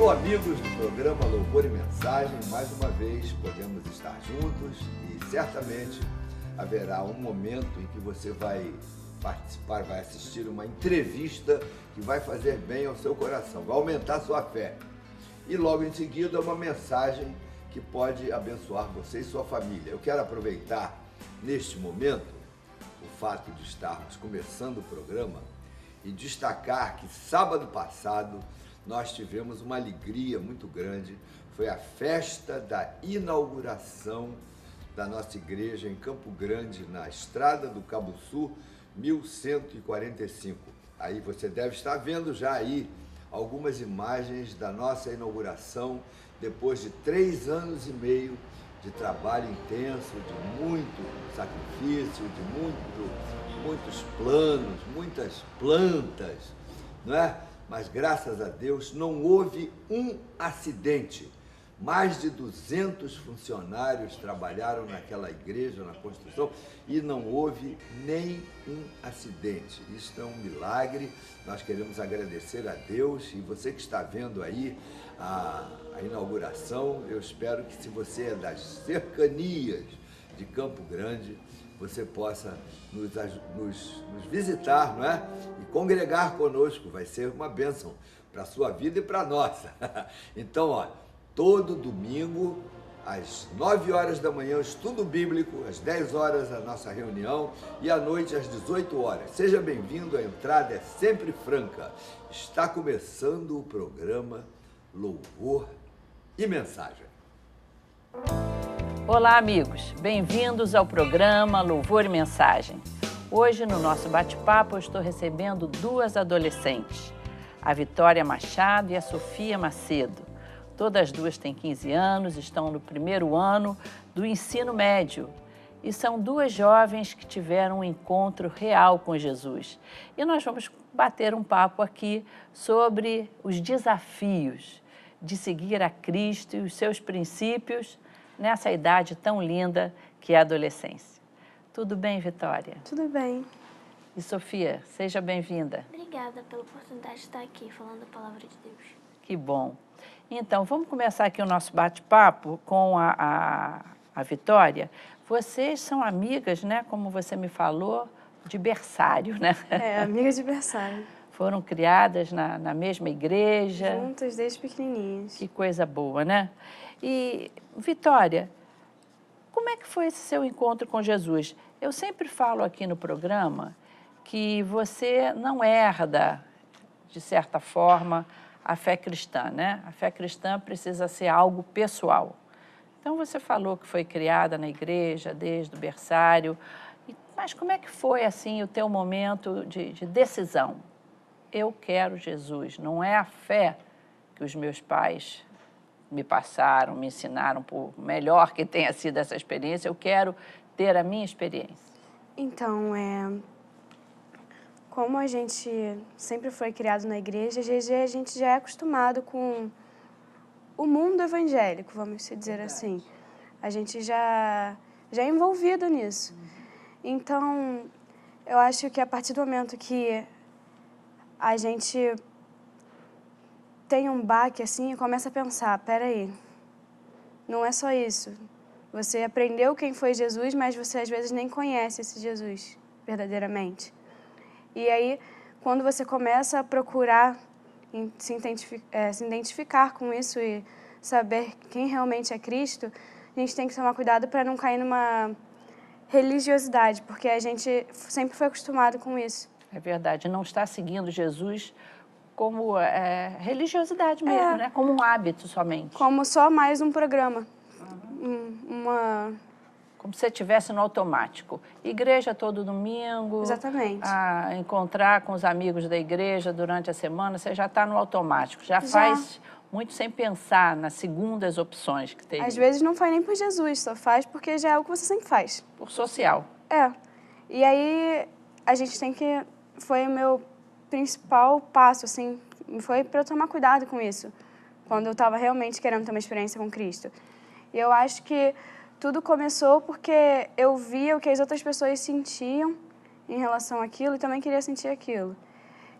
Alô, amigos do programa Louvor e Mensagem, mais uma vez podemos estar juntos e certamente haverá um momento em que você vai participar, vai assistir uma entrevista que vai fazer bem ao seu coração, vai aumentar a sua fé. E logo em seguida uma mensagem que pode abençoar você e sua família. Eu quero aproveitar neste momento o fato de estarmos começando o programa e destacar que sábado passado nós tivemos uma alegria muito grande. Foi a festa da inauguração da nossa igreja em Campo Grande, na Estrada do Cabo Sul, 1145. Aí você deve estar vendo já aí algumas imagens da nossa inauguração, depois de 3 anos e meio de trabalho intenso, de muito sacrifício, de muitos planos, muitas plantas, não é? Mas graças a Deus não houve um acidente. Mais de 200 funcionários trabalharam naquela igreja, na construção, e não houve nem um acidente. Isso é um milagre. Nós queremos agradecer a Deus, e você que está vendo aí a inauguração, eu espero que, se você é das cercanias de Campo Grande, você possa nos visitar, não é? E congregar conosco. Vai ser uma bênção para a sua vida e para a nossa. Então, ó, todo domingo, às 9 horas da manhã, o estudo bíblico, às 10 horas a nossa reunião e à noite às 18 horas. Seja bem-vindo, a entrada é sempre franca. Está começando o programa Louvor e Mensagem. Olá, amigos. Bem-vindos ao programa Louvor e Mensagem. Hoje, no nosso bate-papo, eu estou recebendo 2 adolescentes, a Vitória Machado e a Sofia Macedo. Todas as 2 têm 15 anos, estão no 1º ano do ensino médio e são 2 jovens que tiveram um encontro real com Jesus. E nós vamos bater um papo aqui sobre os desafios de seguir a Cristo e os seus princípios nessa idade tão linda que é a adolescência. Tudo bem, Vitória? Tudo bem. E Sofia, seja bem-vinda. Obrigada pela oportunidade de estar aqui falando a palavra de Deus. Que bom. Então, vamos começar aqui o nosso bate-papo com a Vitória. Vocês são amigas, né? Como você me falou, de berçário, né? É, amigas de berçário. Foram criadas na mesma igreja. Juntas desde pequenininhas. Que coisa boa, né? E, Vitória, como é que foi esse seu encontro com Jesus? Eu sempre falo aqui no programa que você não herda, de certa forma, a fé cristã, né? A fé cristã precisa ser algo pessoal. Então, você falou que foi criada na igreja, desde o berçário. Mas como é que foi, assim, o teu momento de decisão? Eu quero Jesus. Não é a fé que os meus pais me passaram, me ensinaram, por melhor que tenha sido essa experiência, eu quero ter a minha experiência. Então, como a gente sempre foi criado na igreja, a gente já é acostumado com o mundo evangélico, vamos dizer assim. A gente já é envolvido nisso. Então, eu acho que a partir do momento que a gente tem um baque assim e começa a pensar, peraí, não é só isso. Você aprendeu quem foi Jesus, mas você às vezes nem conhece esse Jesus verdadeiramente. E aí, quando você começa a procurar se identificar com isso e saber quem realmente é Cristo, a gente tem que tomar cuidado para não cair numa religiosidade, porque a gente sempre foi acostumado com isso. É verdade, não está seguindo Jesus como religiosidade mesmo, né? Como um hábito somente. Como só mais um programa. Como se você estivesse no automático. Igreja todo domingo. Exatamente. Encontrar com os amigos da igreja durante a semana, você já está no automático. Já faz muito sem pensar nas segundas opções que tem. Às vezes não faz nem por Jesus, só faz porque já é o que você sempre faz. Por social. E aí a gente tem que... Foi o meu principal passo, assim, foi para eu tomar cuidado com isso, quando eu estava realmente querendo ter uma experiência com Cristo. E eu acho que tudo começou porque eu via o que as outras pessoas sentiam em relação àquilo e também queria sentir aquilo,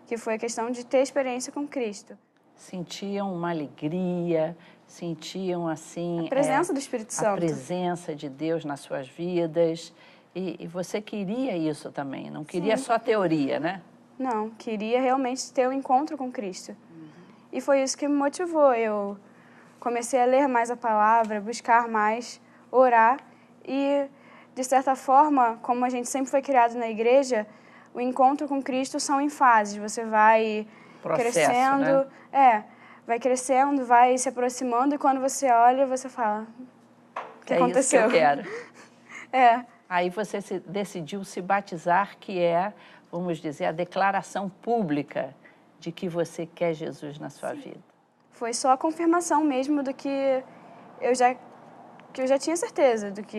que foi a questão de ter experiência com Cristo. sentiam uma alegria, sentiam assim... A presença do Espírito Santo. A presença de Deus nas suas vidas. E você queria isso também, não queria só teoria, né? Não, queria realmente ter um encontro com Cristo. E foi isso que me motivou. Eu comecei a ler mais a palavra, buscar mais, orar. E, de certa forma, como a gente sempre foi criado na igreja, o encontro com Cristo são em fases. Você vai crescendo, né? Vai crescendo, vai se aproximando, e quando você olha, você fala, o que aconteceu? Isso que eu quero. É. Aí você decidiu se batizar, que é, vamos dizer, a declaração pública de que você quer Jesus na sua vida. Foi só a confirmação mesmo do que eu já tinha certeza, do que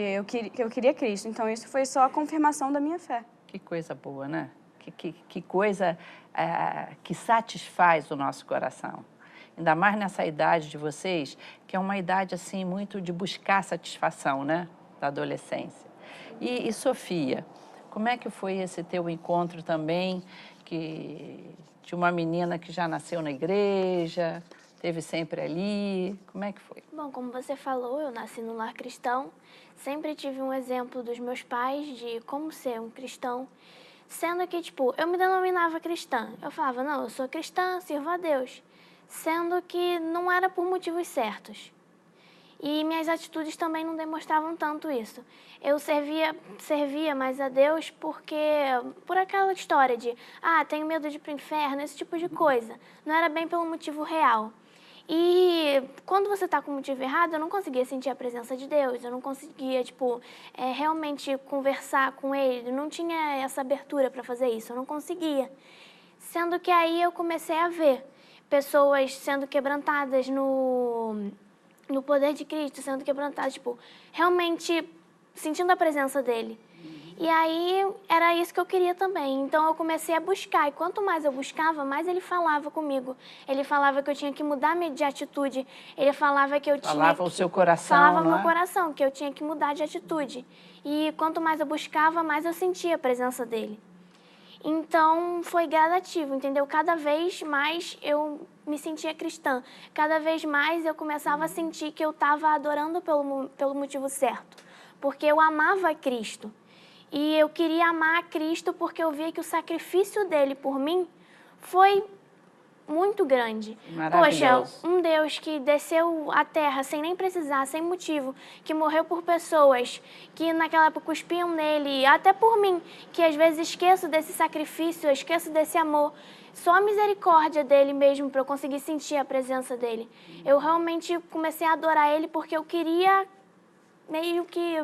eu queria Cristo. Então, isso foi só a confirmação da minha fé. Que coisa boa, né? Que coisa que satisfaz o nosso coração. Ainda mais nessa idade de vocês, que é uma idade assim muito de buscar satisfação, né? Da adolescência. E Sofia, como é que foi esse teu encontro também de uma menina que já nasceu na igreja, esteve sempre ali? Como é que foi? Bom, como você falou, eu nasci no lar cristão. Sempre tive um exemplo dos meus pais de como ser um cristão. Sendo que, eu me denominava cristã. Eu falava, não, eu sou cristã, sirvo a Deus. Sendo que não era por motivos certos. E minhas atitudes também não demonstravam tanto isso. Eu servia mais a Deus por aquela história de, tenho medo de ir para o inferno, esse tipo de coisa. Não era bem pelo motivo real. E quando você está com o motivo errado, eu não conseguia sentir a presença de Deus, eu não conseguia, realmente conversar com Ele, não tinha essa abertura para fazer isso, eu não conseguia. Sendo que aí eu comecei a ver pessoas sendo quebrantadas no poder de Cristo, sendo quebrantadas, realmente sentindo a presença dele. E aí, era isso que eu queria também. Então, eu comecei a buscar. E quanto mais eu buscava, mais ele falava comigo. Ele falava que eu tinha que mudar de atitude. Ele falava que eu tinha Falava o seu coração, Falava não o meu é? coração, que eu tinha que mudar de atitude. E quanto mais eu buscava, mais eu sentia a presença dele. Então, foi gradativo, entendeu? Cada vez mais eu me sentia cristã. Cada vez mais eu começava a sentir que eu estava adorando pelo motivo certo. Porque eu amava a Cristo. E eu queria amar a Cristo porque eu via que o sacrifício dele por mim foi muito grande. Maravilhoso. Poxa, um Deus que desceu à terra sem nem precisar, sem motivo, que morreu por pessoas que naquela época cuspiam nele, até por mim, que às vezes esqueço desse sacrifício, esqueço desse amor. Só a misericórdia dele mesmo para eu conseguir sentir a presença dele. Eu realmente comecei a adorar ele porque eu queria meio que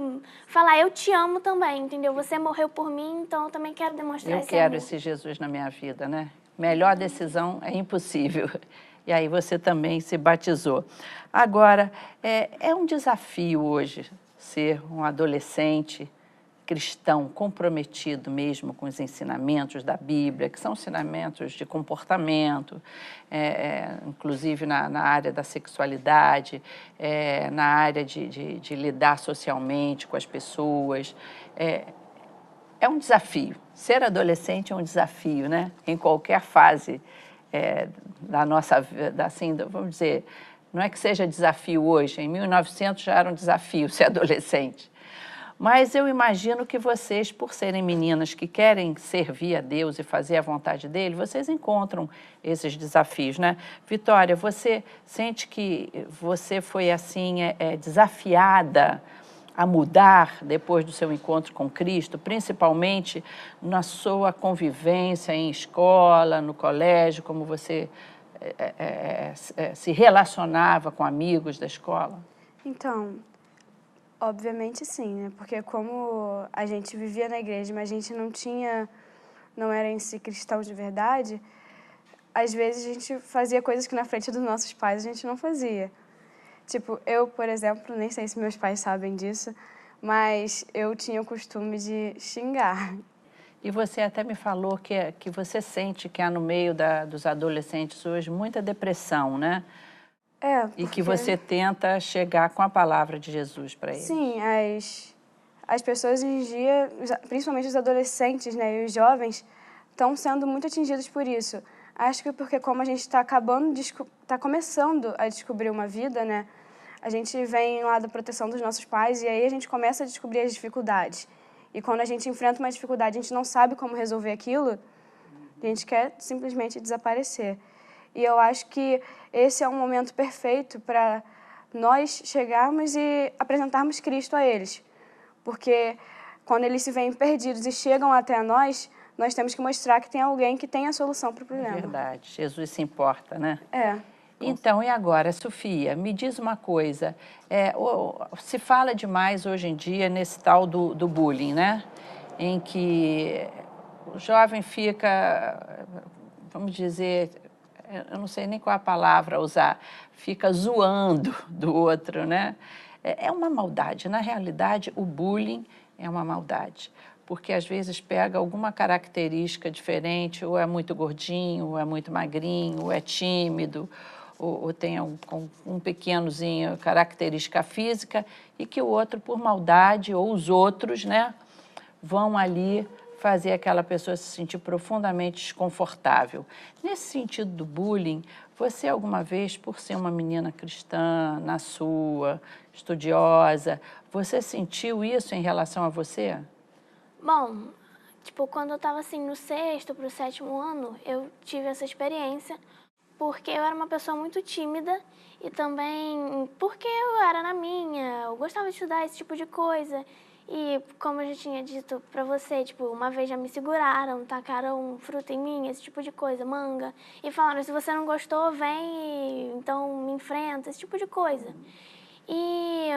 falar, eu te amo também, entendeu? Você morreu por mim, então eu também quero demonstrar esse amor. Eu quero esse Jesus na minha vida, né? Melhor decisão é impossível. E aí você também se batizou. Agora, é um desafio hoje ser um adolescente cristão comprometido mesmo com os ensinamentos da Bíblia, que são ensinamentos de comportamento, inclusive na área da sexualidade, na área de lidar socialmente com as pessoas. É um desafio. Ser adolescente é um desafio, né? Em qualquer fase da nossa vida, assim, vamos dizer, não é que seja desafio hoje, em 1900 já era um desafio ser adolescente. Mas eu imagino que vocês, por serem meninas que querem servir a Deus e fazer a vontade dele, vocês encontram esses desafios, né? Vitória, você sente que você foi, assim, desafiada a mudar depois do seu encontro com Cristo, principalmente na sua convivência em escola, no colégio, como você se relacionava com amigos da escola? Então, obviamente sim, né? Porque como a gente vivia na igreja, mas a gente não era em si cristão de verdade, às vezes a gente fazia coisas que na frente dos nossos pais a gente não fazia. Tipo, eu, por exemplo, nem sei se meus pais sabem disso, mas eu tinha o costume de xingar. E você até me falou que você sente que há no meio dos adolescentes hoje muita depressão, né? Porque... E que você tenta chegar com a palavra de Jesus para eles. Sim, as pessoas hoje em dia, principalmente os adolescentes, né, e os jovens, estão sendo muito atingidos por isso. Acho que porque como a gente está começando a descobrir uma vida, né? A gente vem lá da proteção dos nossos pais e aí a gente começa a descobrir as dificuldades. E quando a gente enfrenta uma dificuldade, a gente não sabe como resolver aquilo, a gente quer simplesmente desaparecer. E eu acho que esse é um momento perfeito para nós chegarmos e apresentarmos Cristo a eles. Porque quando eles se veem perdidos e chegam até nós temos que mostrar que tem alguém que tem a solução para o problema. Verdade, Jesus se importa, né? É. Então, e agora, Sofia, me diz uma coisa, se fala demais hoje em dia nesse tal do bullying, né? Em que o jovem fica, vamos dizer, eu não sei nem qual a palavra usar, fica zoando do outro, né? É uma maldade, na realidade o bullying é uma maldade, porque às vezes pega alguma característica diferente, ou é muito gordinho, ou é muito magrinho, ou é tímido, ou tem um pequenozinho característica física, e que o outro, por maldade, ou os outros, né, vão ali fazer aquela pessoa se sentir profundamente desconfortável. Nesse sentido do bullying, você alguma vez, por ser uma menina cristã, na sua, estudiosa, você sentiu isso em relação a você? Bom, tipo, quando eu estava assim no 6º para o 7º ano, eu tive essa experiência porque eu era uma pessoa muito tímida e também porque eu era na minha, eu gostava de estudar esse tipo de coisa. E como eu já tinha dito pra você, tipo, uma vez já me seguraram, tacaram fruta em mim, esse tipo de coisa, manga, e falaram, se você não gostou, vem e então me enfrenta, esse tipo de coisa. E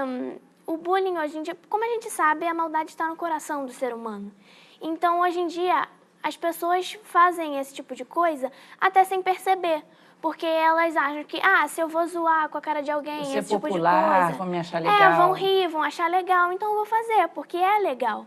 o bullying hoje em dia, como a gente sabe, a maldade está no coração do ser humano. Então, hoje em dia, as pessoas fazem esse tipo de coisa até sem perceber. Porque elas acham que, se eu vou zoar com a cara de alguém, esse tipo de coisa... vão me achar legal. Vão rir, vão achar legal, então eu vou fazer, porque é legal.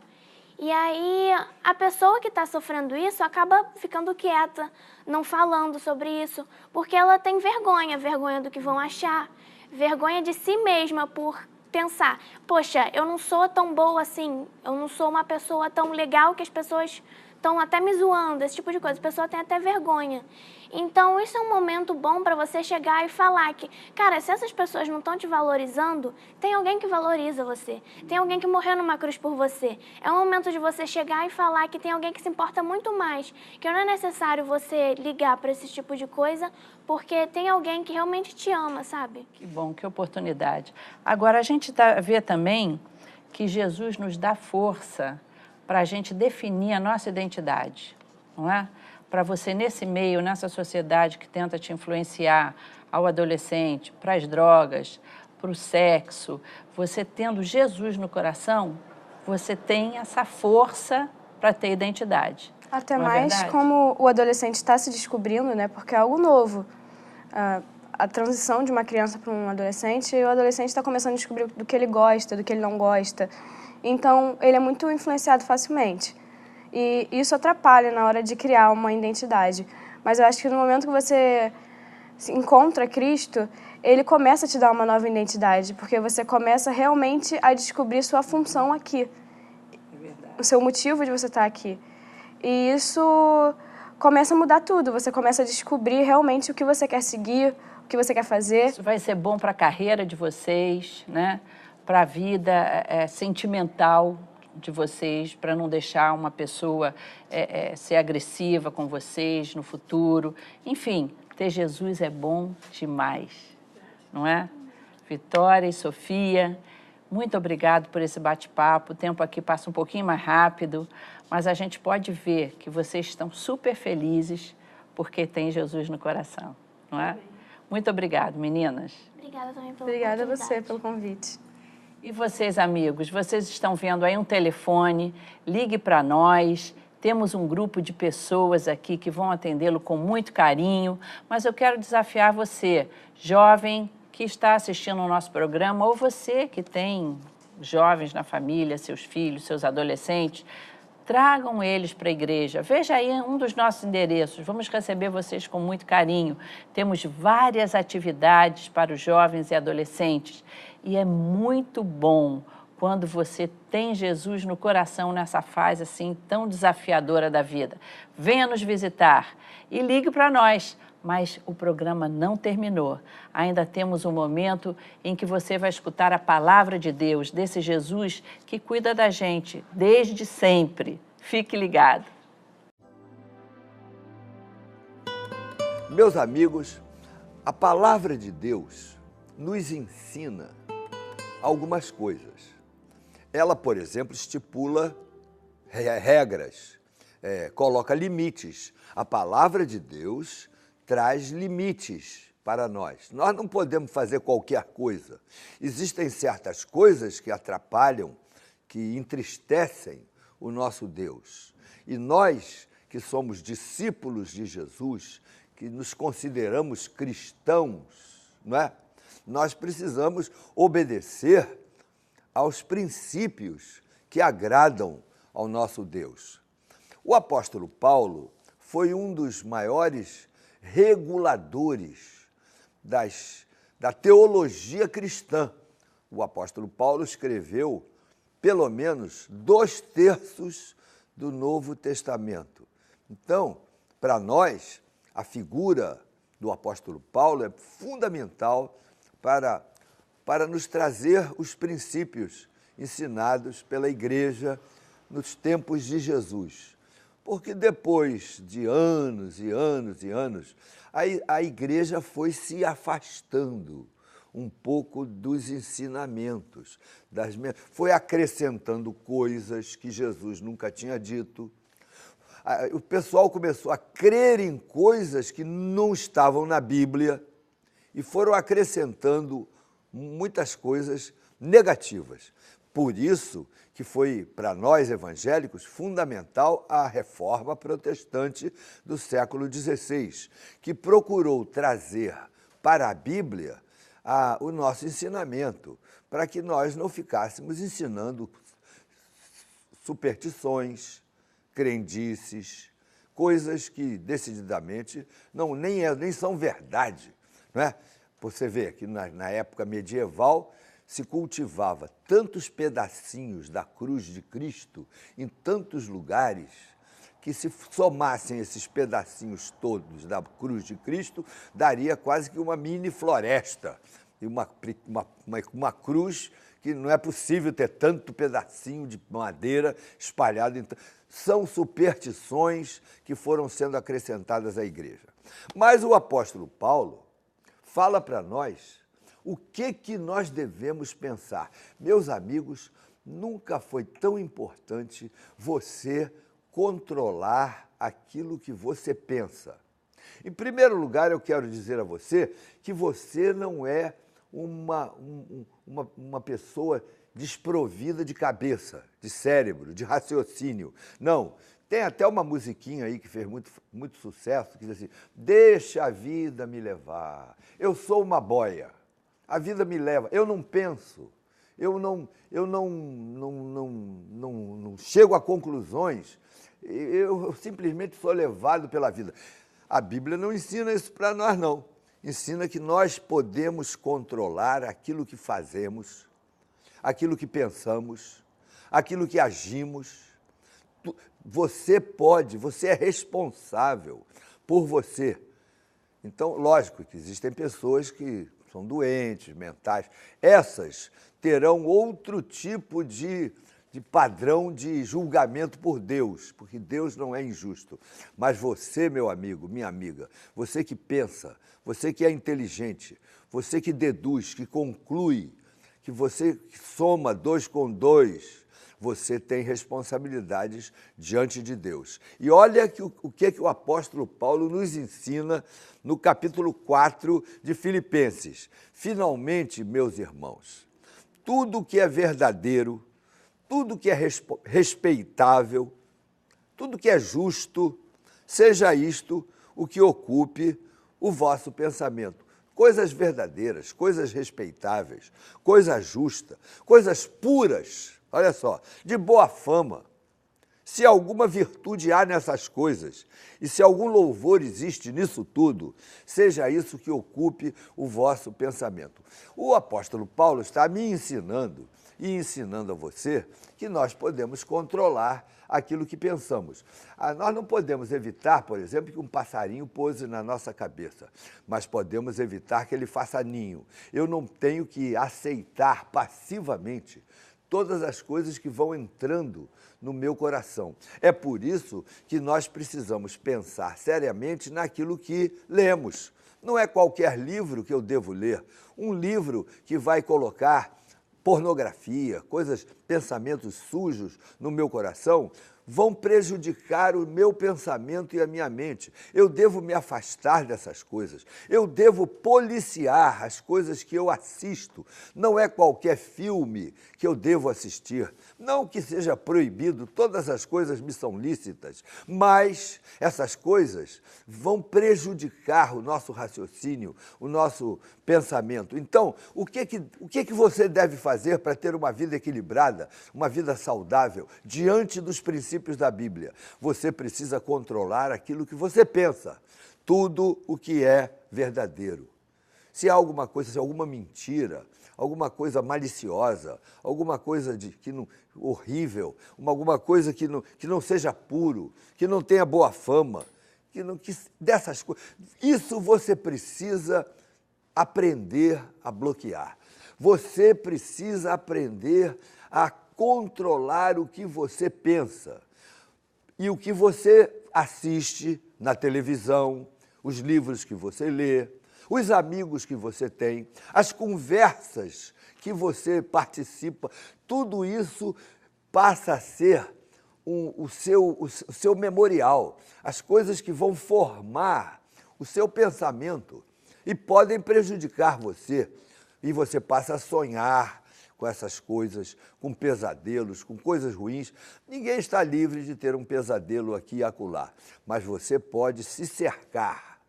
E aí, a pessoa que está sofrendo isso acaba ficando quieta, não falando sobre isso, porque ela tem vergonha do que vão achar, vergonha de si mesma por pensar, poxa, eu não sou tão boa assim, eu não sou uma pessoa tão legal que as pessoas estão até me zoando, esse tipo de coisa, a pessoa tem até vergonha. Então, isso é um momento bom para você chegar e falar que, cara, se essas pessoas não estão te valorizando, tem alguém que valoriza você, tem alguém que morreu numa cruz por você. É um momento de você chegar e falar que tem alguém que se importa muito mais, que não é necessário você ligar para esse tipo de coisa, porque tem alguém que realmente te ama, sabe? Que bom, que oportunidade. Agora, a gente vê também que Jesus nos dá força para a gente definir a nossa identidade, não é? Para você, nesse meio, nessa sociedade que tenta te influenciar ao adolescente, para as drogas, para o sexo, você tendo Jesus no coração, você tem essa força para ter identidade. Até mais como o adolescente está se descobrindo, né? Porque é algo novo. A transição de uma criança para um adolescente, e o adolescente está começando a descobrir do que ele gosta, do que ele não gosta. Então, ele é muito influenciado facilmente. E isso atrapalha na hora de criar uma identidade. Mas eu acho que no momento que você encontra Cristo, ele começa a te dar uma nova identidade, porque você começa realmente a descobrir sua função aqui. É verdade. O seu motivo de você estar aqui. E isso começa a mudar tudo. Você começa a descobrir realmente o que você quer seguir, o que você quer fazer. Isso vai ser bom para a carreira de vocês, né? Para a vida sentimental de vocês, para não deixar uma pessoa ser agressiva com vocês no futuro. Enfim, ter Jesus é bom demais, não é? Vitória e Sofia, muito obrigado por esse bate-papo. O tempo aqui passa um pouquinho mais rápido, mas a gente pode ver que vocês estão super felizes porque tem Jesus no coração, não é? Muito obrigado, meninas. Obrigada também pela Obrigada a oportunidade. você pelo convite. E vocês, amigos, vocês estão vendo aí um telefone, ligue para nós, temos um grupo de pessoas aqui que vão atendê-lo com muito carinho, mas eu quero desafiar você, jovem que está assistindo o nosso programa, ou você que tem jovens na família, seus filhos, seus adolescentes, tragam eles para a igreja. Veja aí um dos nossos endereços, vamos receber vocês com muito carinho. Temos várias atividades para os jovens e adolescentes e é muito bom quando você tem Jesus no coração nessa fase assim tão desafiadora da vida. Venha nos visitar e ligue para nós. Mas o programa não terminou. Ainda temos um momento em que você vai escutar a palavra de Deus, desse Jesus que cuida da gente desde sempre. Fique ligado. Meus amigos, a palavra de Deus nos ensina algumas coisas. Ela, por exemplo, estipula regras, coloca limites. A palavra de Deus traz limites para nós. Nós não podemos fazer qualquer coisa. Existem certas coisas que atrapalham, que entristecem o nosso Deus. E nós, que somos discípulos de Jesus, que nos consideramos cristãos, não é? Nós precisamos obedecer aos princípios que agradam ao nosso Deus. O apóstolo Paulo foi um dos maiores reguladores da teologia cristã. O apóstolo Paulo escreveu pelo menos 2/3 do Novo Testamento. Então, para nós, a figura do apóstolo Paulo é fundamental para nos trazer os princípios ensinados pela igreja nos tempos de Jesus. Porque depois de anos e anos e anos, a igreja foi se afastando um pouco dos ensinamentos, foi acrescentando coisas que Jesus nunca tinha dito. O pessoal começou a crer em coisas que não estavam na Bíblia e foram acrescentando muitas coisas negativas. Por isso que foi, para nós evangélicos, fundamental a reforma protestante do século XVI, que procurou trazer para a Bíblia o nosso ensinamento, para que nós não ficássemos ensinando superstições, crendices, coisas que decididamente nem são verdade, não é? Você vê que na época medieval se cultivava tantos pedacinhos da cruz de Cristo em tantos lugares que, se somassem esses pedacinhos todos da cruz de Cristo, daria quase que uma mini floresta, e uma cruz que não é possível ter tanto pedacinho de madeira espalhado. São superstições que foram sendo acrescentadas à igreja. Mas o apóstolo Paulo fala para nós o que nós devemos pensar. Meus amigos, nunca foi tão importante você controlar aquilo que você pensa. Em primeiro lugar, eu quero dizer a você que você não é uma pessoa desprovida de cabeça, de cérebro, de raciocínio. Não. Tem até uma musiquinha aí que fez muito sucesso, que diz assim: deixa a vida me levar, eu sou uma boia, a vida me leva, eu não penso, eu não chego a conclusões, eu simplesmente sou levado pela vida. A Bíblia não ensina isso para nós, não. Ensina que nós podemos controlar aquilo que fazemos, aquilo que pensamos, aquilo que agimos. Você é responsável por você. Então, lógico que existem pessoas que são doentes, mentais. Essas terão outro tipo de padrão de julgamento por Deus, porque Deus não é injusto. Mas você, meu amigo, minha amiga, você que pensa, você que é inteligente, você que deduz, que conclui, que você soma 2 com 2, você tem responsabilidades diante de Deus. E olha o que o apóstolo Paulo nos ensina no capítulo 4 de Filipenses. Finalmente, meus irmãos, tudo que é verdadeiro, tudo que é respeitável, tudo que é justo, seja isto o que ocupe o vosso pensamento. Coisas verdadeiras, coisas respeitáveis, coisas justas, coisas puras, olha só, de boa fama. Se alguma virtude há nessas coisas, e se algum louvor existe nisso tudo, seja isso que ocupe o vosso pensamento. O apóstolo Paulo está me ensinando e ensinando a você que nós podemos controlar aquilo que pensamos. Nós não podemos evitar, por exemplo, que um passarinho pouse na nossa cabeça, mas podemos evitar que ele faça ninho. Eu não tenho que aceitar passivamente todas as coisas que vão entrando no meu coração. É por isso que nós precisamos pensar seriamente naquilo que lemos. Não é qualquer livro que eu devo ler. Um livro que vai colocar pornografia, pensamentos sujos no meu coração, vão prejudicar o meu pensamento e a minha mente. Eu devo me afastar dessas coisas. Eu devo policiar as coisas que eu assisto. Não é qualquer filme que eu devo assistir. Não que seja proibido, todas as coisas me são lícitas, mas essas coisas vão prejudicar o nosso raciocínio, o nosso pensamento. Então, o que você deve fazer para ter uma vida equilibrada, uma vida saudável, diante dos princípios da Bíblia? Você precisa controlar aquilo que você pensa, tudo o que é verdadeiro. Se há alguma coisa, se há alguma mentira, alguma coisa maliciosa, alguma coisa horrível, alguma coisa que não seja puro, que não tenha boa fama, dessas coisas, isso você precisa aprender a bloquear. Você precisa aprender a controlar o que você pensa e o que você assiste na televisão, os livros que você lê, os amigos que você tem, as conversas que você participa, tudo isso passa a ser o seu memorial, as coisas que vão formar o seu pensamento e podem prejudicar você. E você passa a sonhar com essas coisas, com pesadelos, com coisas ruins. Ninguém está livre de ter um pesadelo aqui e acolá, mas você pode se cercar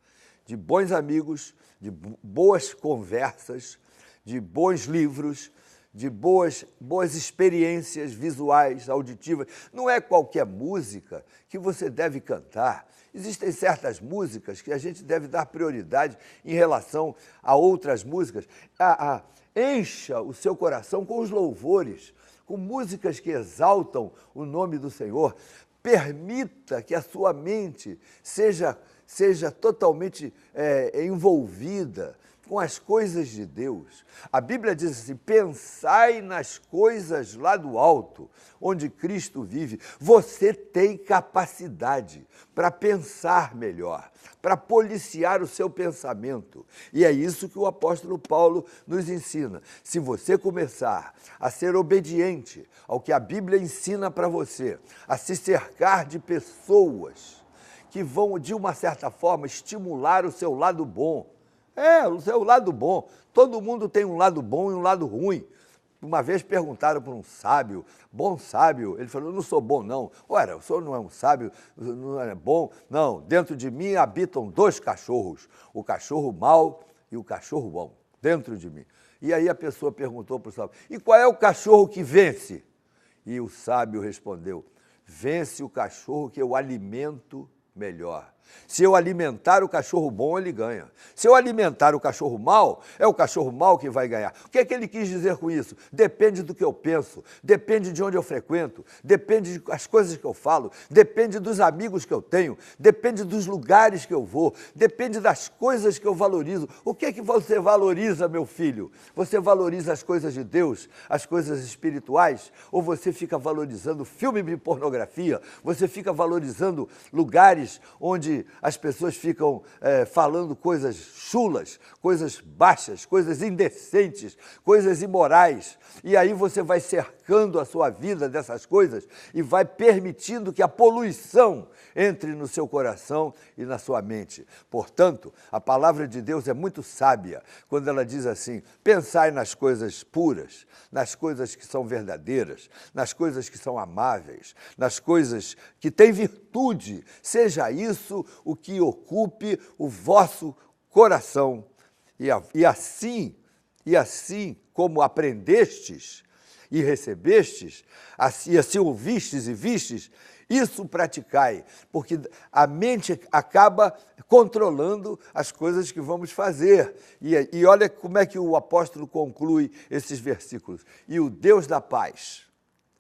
de bons amigos, de boas conversas, de bons livros, de boas experiências visuais, auditivas. Não é qualquer música que você deve cantar. Existem certas músicas que a gente deve dar prioridade em relação a outras músicas. Encha o seu coração com os louvores, com músicas que exaltam o nome do Senhor. Permita que a sua mente seja totalmente envolvida com as coisas de Deus. A Bíblia diz assim: pensai nas coisas lá do alto, onde Cristo vive. Você tem capacidade para pensar melhor, para policiar o seu pensamento. E é isso que o apóstolo Paulo nos ensina. Se você começar a ser obediente ao que a Bíblia ensina para você, a se cercar de pessoas que vão, de uma certa forma, estimular o seu lado bom. O seu lado bom. Todo mundo tem um lado bom e um lado ruim. Uma vez perguntaram para um sábio, bom sábio, ele falou: eu não sou bom não. Ora, o senhor não é um sábio, não é bom? Não, dentro de mim habitam dois cachorros, o cachorro mau e o cachorro bom, dentro de mim. E aí a pessoa perguntou para o sábio: e qual é o cachorro que vence? E o sábio respondeu: vence o cachorro que eu alimento melhor. Se eu alimentar o cachorro bom, ele ganha. Se eu alimentar o cachorro mau, é o cachorro mau que vai ganhar. O que é que ele quis dizer com isso? Depende do que eu penso, depende de onde eu frequento, depende das coisas que eu falo, depende dos amigos que eu tenho, depende dos lugares que eu vou, depende das coisas que eu valorizo. O que é que você valoriza, meu filho? Você valoriza as coisas de Deus, as coisas espirituais? Ou você fica valorizando filme de pornografia? Você fica valorizando lugares onde as pessoas ficam falando coisas chulas, coisas baixas, coisas indecentes, coisas imorais. E aí você vai cercando a sua vida dessas coisas e vai permitindo que a poluição entre no seu coração e na sua mente. Portanto, a palavra de Deus é muito sábia quando ela diz assim: pensai nas coisas puras, nas coisas que são verdadeiras, nas coisas que são amáveis, nas coisas que têm virtude. Seja isso o que ocupe o vosso coração. E assim como aprendestes e recebestes, assim ouvistes e vistes, isso praticai, porque a mente acaba controlando as coisas que vamos fazer. E olha como é que o apóstolo conclui esses versículos. E o Deus da paz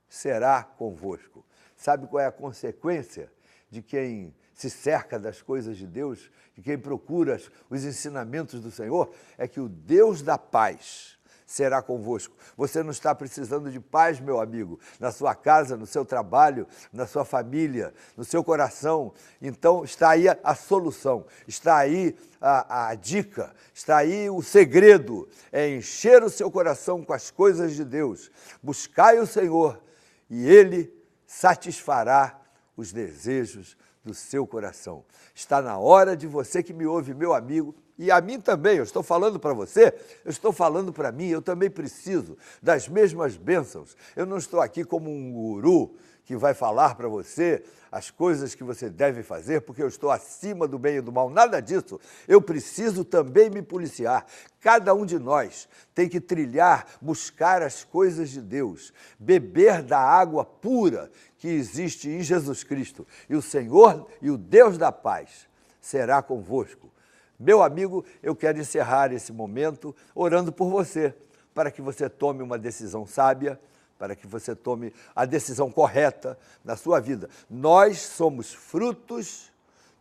será convosco. Sabe qual é a consequência de quem se cerca das coisas de Deus, de quem procura os ensinamentos do Senhor? É que o Deus da paz será convosco. Você não está precisando de paz, meu amigo, na sua casa, no seu trabalho, na sua família, no seu coração. Então está aí a solução, está aí a dica, está aí o segredo, é encher o seu coração com as coisas de Deus. Buscai o Senhor e Ele satisfará os desejos do seu coração. Está na hora de você que me ouve, meu amigo, e a mim também, eu estou falando para você, eu estou falando para mim, eu também preciso das mesmas bênçãos. Eu não estou aqui como um guru que vai falar para você as coisas que você deve fazer, porque eu estou acima do bem e do mal, nada disso. Eu preciso também me policiar. Cada um de nós tem que trilhar, buscar as coisas de Deus, beber da água pura que existe em Jesus Cristo. E o Senhor e o Deus da paz será convosco. Meu amigo, eu quero encerrar esse momento orando por você, para que você tome uma decisão sábia, para que você tome a decisão correta na sua vida. Nós somos frutos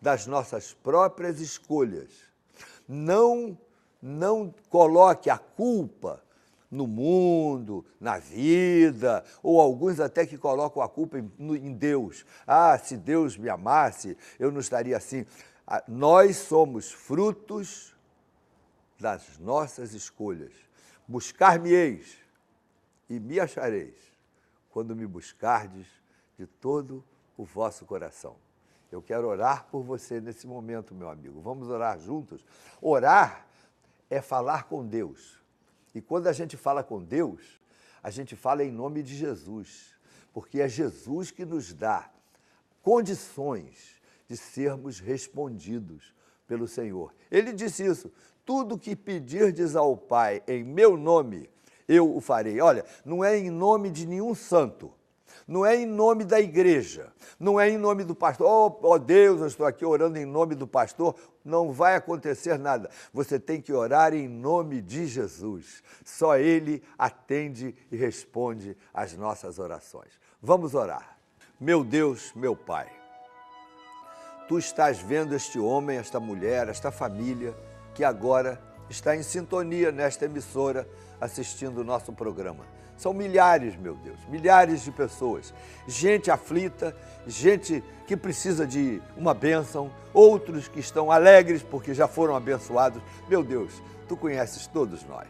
das nossas próprias escolhas. Não coloque a culpa no mundo, na vida, ou alguns até que colocam a culpa em Deus. Ah, se Deus me amasse, eu não estaria assim. Nós somos frutos das nossas escolhas. Buscar-me-eis e me achareis, quando me buscardes de todo o vosso coração. Eu quero orar por você nesse momento, meu amigo. Vamos orar juntos? Orar é falar com Deus. E quando a gente fala com Deus, a gente fala em nome de Jesus, porque é Jesus que nos dá condições de sermos respondidos pelo Senhor. Ele disse isso: tudo que pedirdes ao Pai em meu nome, eu o farei. Olha, não é em nome de nenhum santo, não é em nome da igreja, não é em nome do pastor. Oh Deus, eu estou aqui orando em nome do pastor. Não vai acontecer nada. Você tem que orar em nome de Jesus. Só Ele atende e responde às nossas orações. Vamos orar. Meu Deus, meu Pai, Tu estás vendo este homem, esta mulher, esta família que agora está em sintonia nesta emissora assistindo o nosso programa. São milhares, meu Deus, milhares de pessoas, gente aflita, gente que precisa de uma bênção, outros que estão alegres porque já foram abençoados. Meu Deus, Tu conheces todos nós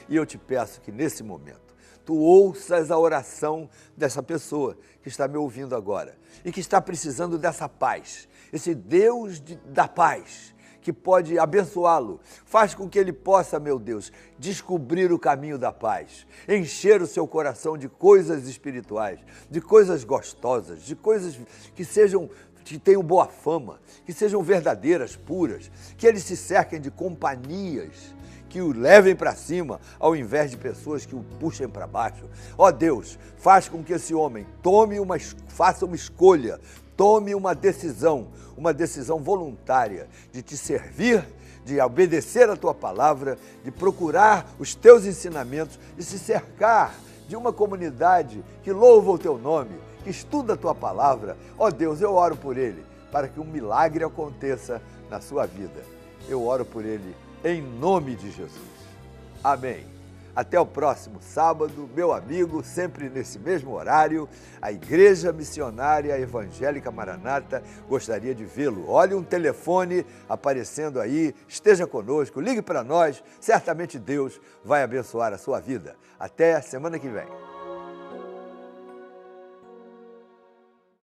e eu te peço que nesse momento Tu ouças a oração dessa pessoa que está me ouvindo agora e que está precisando dessa paz, esse Deus da paz que pode abençoá-lo. Faz com que ele possa, meu Deus, descobrir o caminho da paz, encher o seu coração de coisas espirituais, de coisas gostosas, de coisas que tenham boa fama, que sejam verdadeiras, puras, que eles se cerquem de companhias que o levem para cima, ao invés de pessoas que o puxem para baixo. Ó Deus, faz com que esse homem faça uma escolha, tome uma decisão voluntária de te servir, de obedecer a Tua palavra, de procurar os Teus ensinamentos, de se cercar de uma comunidade que louva o Teu nome, que estuda a Tua palavra. Ó Deus, eu oro por ele, para que um milagre aconteça na sua vida. Eu oro por ele em nome de Jesus. Amém. Até o próximo sábado, meu amigo, sempre nesse mesmo horário, a Igreja Missionária Evangélica Maranata gostaria de vê-lo. Olhe um telefone aparecendo aí, esteja conosco, ligue para nós, certamente Deus vai abençoar a sua vida. Até a semana que vem.